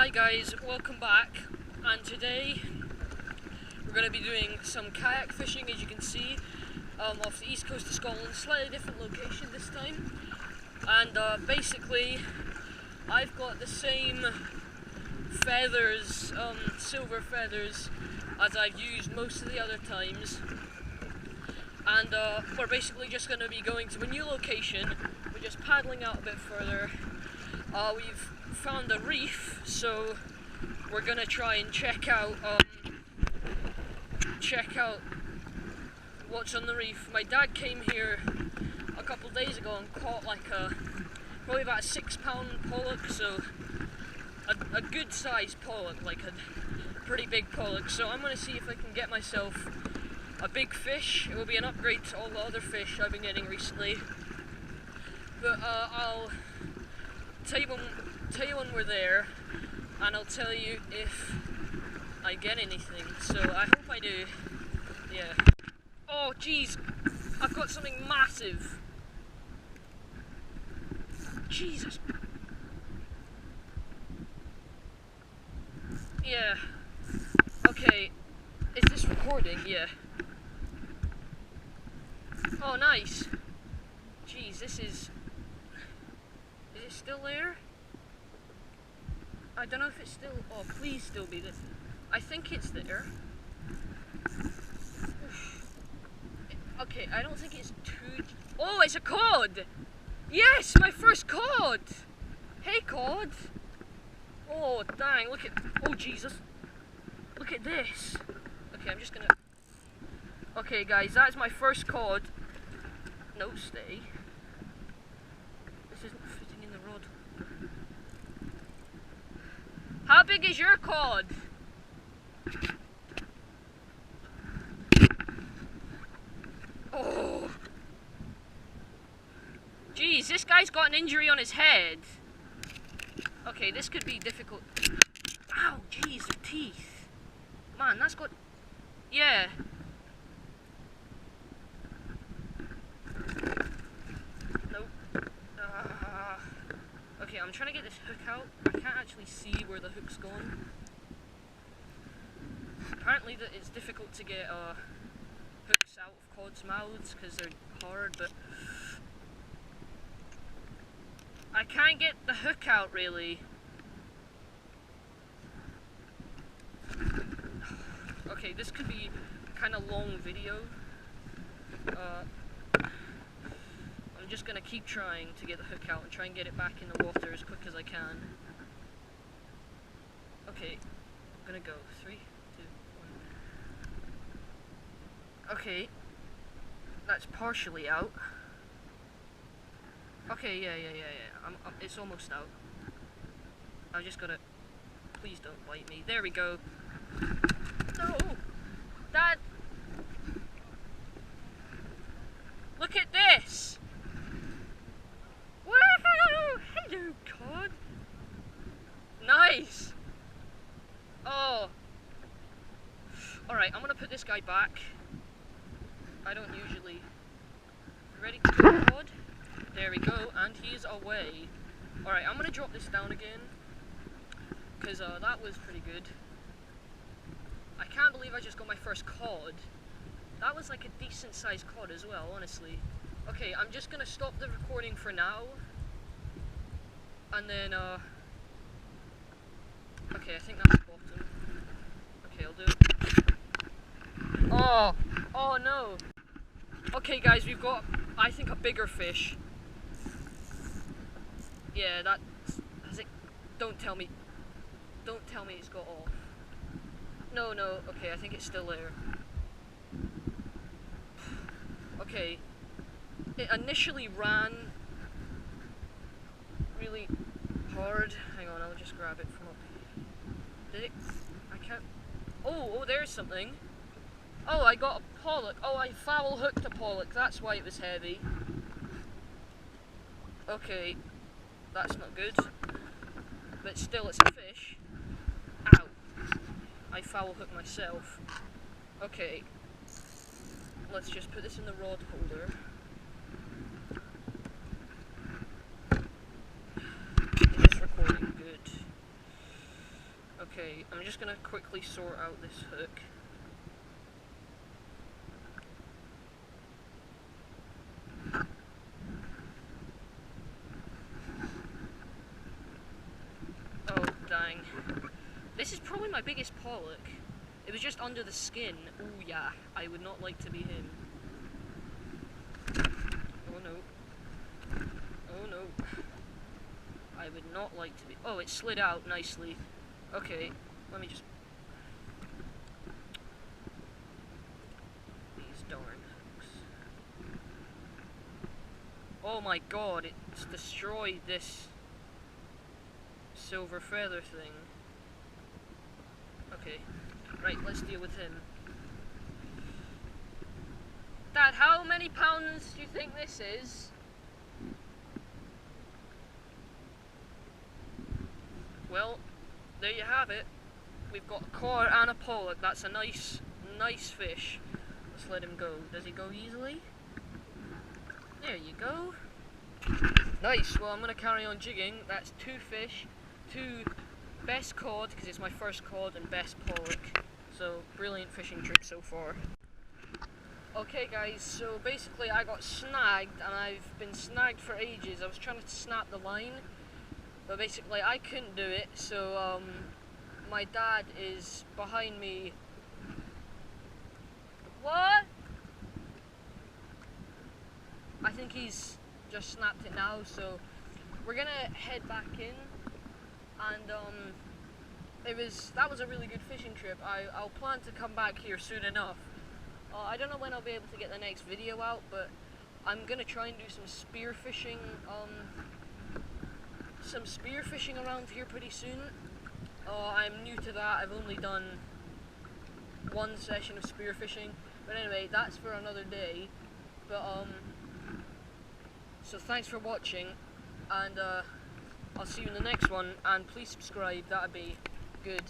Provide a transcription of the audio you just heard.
Hi guys, welcome back, and today we're going to be doing some kayak fishing, as you can see, off the east coast of Scotland. Slightly different location this time, and basically I've got the same feathers, silver feathers, as I've used most of the other times, and we're basically just going to be going to a new location. We're just paddling out a bit further. We've found a reef, so we're gonna try and check out what's on the reef. My dad came here a couple of days ago and caught like probably about a 6-pound pollock, so a good sized pollock, like a pretty big pollock. So I'm gonna see if I can get myself a big fish. It will be an upgrade to all the other fish I've been getting recently, but I'll tell you when we're there, and I'll tell you if I get anything. So I hope I do. Yeah. Oh jeez, I've got something massive. Jesus. Yeah. Okay. Is this recording? Yeah. Oh nice. Jeez, this is it still there? I don't know if it's still. Oh, please still be there. I think it's there. Okay, I don't think it's too. Oh, it's a cod! Yes, my first cod! Hey, cod! Oh, dang, look at. Oh, Jesus. Look at this. Okay, I'm just gonna. Okay, guys, that's my first cod. No, stay. This isn't fitting in the rod. How big is your cod? Oh. Jeez, this guy's got an injury on his head. Okay, this could be difficult. Ow, jeez, the teeth. Man, that's got. Yeah. Nope. Okay, I'm trying to get this hook out. I can't actually see where the hook's gone. Apparently it's difficult to get hooks out of cod's mouths because they're hard, but I can't get the hook out really. Okay, this could be a kind of long video. I'm just gonna keep trying to get the hook out and try and get it back in the water as quick as I can. Okay, I'm gonna go. 3, 2, 1. Okay, that's partially out. Okay, yeah. It's almost out. I just gotta. Please don't bite me. There we go. No, Dad. Look at this. Woohoo! Hello, cod. Nice. Oh. Alright, I'm gonna put this guy back. I don't usually. Ready to go, cod? There we go, and he's away. Alright, I'm gonna drop this down again, because that was pretty good. I can't believe I just got my first cod. That was like a decent sized cod as well, honestly. Okay, I'm just gonna stop the recording for now, and then okay, I think that's the bottom. Okay, I'll do it. Oh no. Okay guys, we've got, I think, a bigger fish. Yeah, that has it. Don't tell me it's got off. No, okay, I think it's still there. Okay, it initially ran really hard. Hang on, I'll just grab it from up. Did it? I can't. Oh, there's something. Oh, I got a pollock. Oh, I foul hooked a pollock. That's why it was heavy. Okay, that's not good. But still, it's a fish. Ow. I foul hooked myself. Okay. Let's just put this in the rod holder. Is this recording good? Okay, I'm just gonna quickly sort out this hook. Oh, dang. This is probably my biggest pollock. It was just under the skin. Oh yeah, I would not like to be him. Oh no. Oh no. I would not like to be... Oh, it slid out nicely. Okay, let me just... These darn hooks. Oh my god, it's destroyed this silver feather thing. Okay, right, let's deal with him. Dad, how many pounds do you think this is? Well, there you have it. We've got a cod and a pollock. That's a nice fish. Let's let him go. Does he go easily? There you go. Nice. Well, I'm going to carry on jigging. That's 2 fish, 2 best cod, because it's my first cod, and best pollock. So, brilliant fishing trip so far. Okay guys, so basically I got snagged, and I've been snagged for ages. I was trying to snap the line, but basically I couldn't do it, so my dad is behind me. What? I think he's just snapped it now, so we're gonna head back in, and that was a really good fishing trip. I'll plan to come back here soon enough. I don't know when I'll be able to get the next video out, but I'm gonna try and do some spearfishing around here pretty soon. I'm new to that. I've only done 1 session of spearfishing, but anyway, that's for another day. But so thanks for watching, and I'll see you in the next one, and please subscribe, that'd be good.